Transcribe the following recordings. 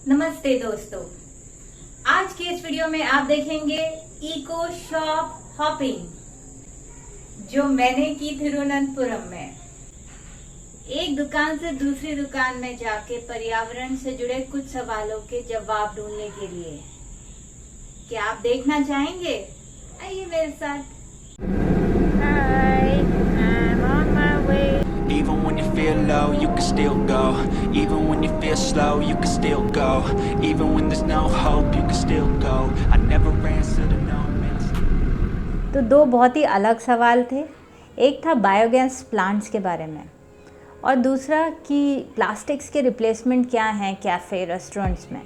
नमस्ते दोस्तों, आज के इस वीडियो में आप देखेंगे इको शॉप हॉपिंग जो मैंने की तिरुवनंतपुरम में। एक दुकान से दूसरी दुकान में जाके पर्यावरण से जुड़े कुछ सवालों के जवाब ढूंढने के लिए। क्या आप देखना चाहेंगे? आइए मेरे साथ। Even when you feel low, you can still go. Even when you feel slow, you can still go. Even when there's no hope, you can still go. I never answer to no man. तो दो बहुत ही अलग सवाल थे। एक था biogas plants के बारे में और दूसरा कि प्लास्टिक्स के रिप्लेसमेंट क्या हैं कैफ़े रेस्टोरेंट्स में।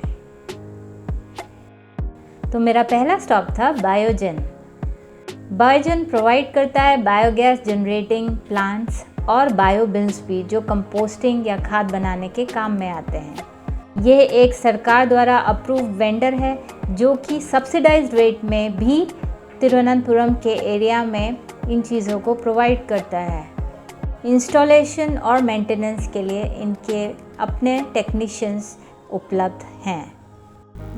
तो मेरा पहला स्टॉप था बायोजेन। बायोजेन प्रोवाइड करता है बायोगैस जनरेटिंग प्लांट्स और बायोबिन्स भी जो कंपोस्टिंग या खाद बनाने के काम में आते हैं। यह एक सरकार द्वारा अप्रूव वेंडर है जो कि सब्सिडाइज्ड रेट में भी तिरुवनंतपुरम के एरिया में इन चीज़ों को प्रोवाइड करता है। इंस्टॉलेशन और मेंटेनेंस के लिए इनके अपने टेक्नीशियंस उपलब्ध हैं।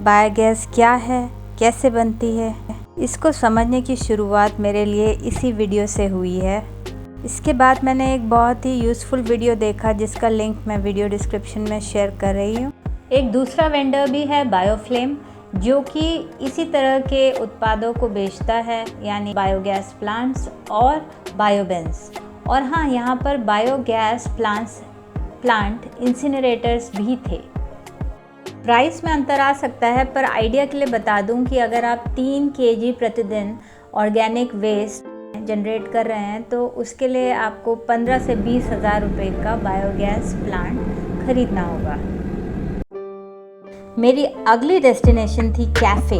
बायोगैस क्या है, कैसे बनती है, इसको समझने की शुरुआत मेरे लिए इसी वीडियो से हुई है। इसके बाद मैंने एक बहुत ही यूज़फुल वीडियो देखा जिसका लिंक मैं वीडियो डिस्क्रिप्शन में शेयर कर रही हूँ। एक दूसरा वेंडर भी है बायोफ्लेम जो कि इसी तरह के उत्पादों को बेचता है, यानी बायोगैस प्लांट्स और बायोबिन्स। और हाँ, यहाँ पर बायोगैस प्लांट इंसिनरेटर्स भी थे। प्राइस में अंतर आ सकता है, पर आइडिया के लिए बता दूं कि अगर आप 3 kg प्रतिदिन ऑर्गेनिक वेस्ट जनरेट कर रहे हैं तो उसके लिए आपको 15 से 20 हज़ार रुपये का बायोगैस प्लांट खरीदना होगा। मेरी अगली डेस्टिनेशन थी कैफ़े।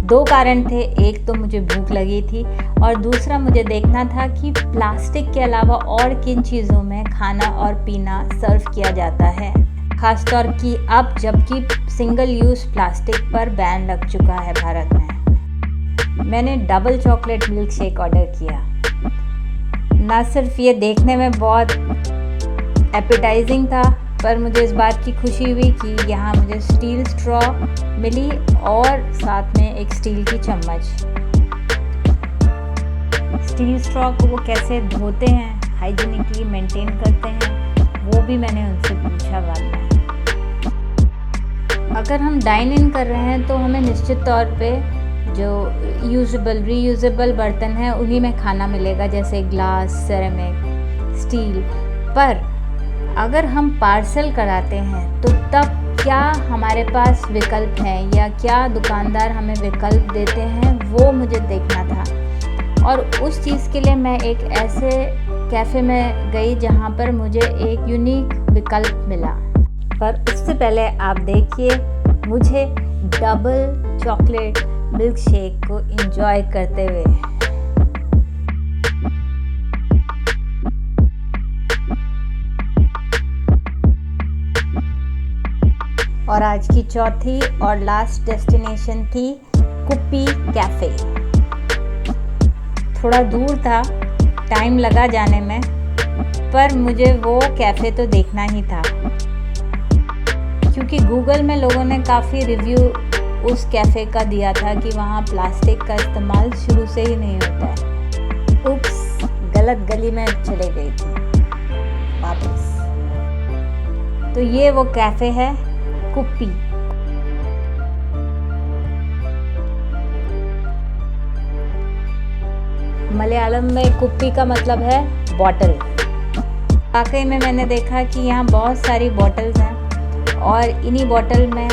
2 कारण थे, एक तो मुझे भूख लगी थी और दूसरा मुझे देखना था कि प्लास्टिक के अलावा और किन चीज़ों में खाना और पीना सर्व किया जाता है, खासतौर कि अब जबकि सिंगल यूज़ प्लास्टिक पर बैन लग चुका है भारत में। मैंने double chocolate milk shake order किया। ना सिर्फ ये देखने में बहुत एपेटाइजिंग था, पर मुझे इस बात की खुशी हुई कि यहाँ मुझे स्टील स्ट्रॉ मिली और साथ में एक स्टील की चम्मच। स्टील स्ट्रॉ को वो कैसे धोते हैं, हाइजीनिकली मेंटेन करते हैं, वो भी मैंने उनसे पूछा बाद में। अगर हम डाइन इन कर रहे हैं तो हमें निश्चित तौर पे जो रीयूजेबल बर्तन हैं उन्हीं में खाना मिलेगा, जैसे ग्लास, सेरेमिक, स्टील। पर अगर हम पार्सल कराते हैं तो तब क्या हमारे पास विकल्प हैं या क्या दुकानदार हमें विकल्प देते हैं, वो मुझे देखना था। और उस चीज़ के लिए मैं एक ऐसे कैफ़े में गई जहाँ पर मुझे एक यूनिक विकल्प मिला। पर उससे पहले आप देखिए मुझे डबल चॉकलेट मिल्क शेक को एंजॉय करते हुए। और आज की चौथी और लास्ट डेस्टिनेशन थी कुप्पी कैफ़े। थोड़ा दूर था, टाइम लगा जाने में, पर मुझे वो कैफ़े तो देखना ही था क्योंकि गूगल में लोगों ने काफ़ी रिव्यू उस कैफ़े का दिया था कि वहाँ प्लास्टिक का इस्तेमाल शुरू से ही नहीं होता है। उप्स, गलत गली में चले गई थी वापस। तो ये वो कैफ़े है कुप्पी। मलयालम में कुप्पी का मतलब है बॉटल। वाकई में मैंने देखा कि यहाँ बहुत सारी बॉटल्स हैं और इन्हीं बॉटल में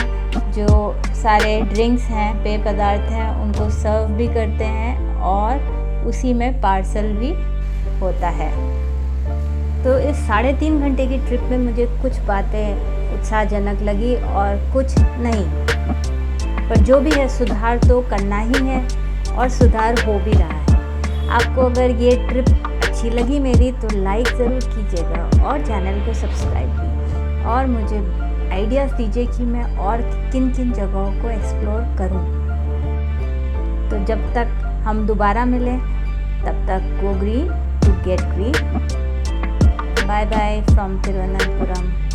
जो सारे ड्रिंक्स हैं, पेय पदार्थ हैं, उनको सर्व भी करते हैं और उसी में पार्सल भी होता है। तो इस 3.5 घंटे की ट्रिप में मुझे कुछ बातें उत्साहजनक लगी और कुछ नहीं, पर जो भी है सुधार तो करना ही है और सुधार हो भी रहा है। आपको अगर ये ट्रिप अच्छी लगी मेरी तो लाइक ज़रूर कीजिएगा और चैनल को सब्सक्राइब भी, और मुझे आइडियाज़ दीजिए कि मैं और किन किन जगहों को एक्सप्लोर करूं। तो जब तक हम दोबारा मिलें तब तक go green to get green. Bye bye from Thiruvananthapuram.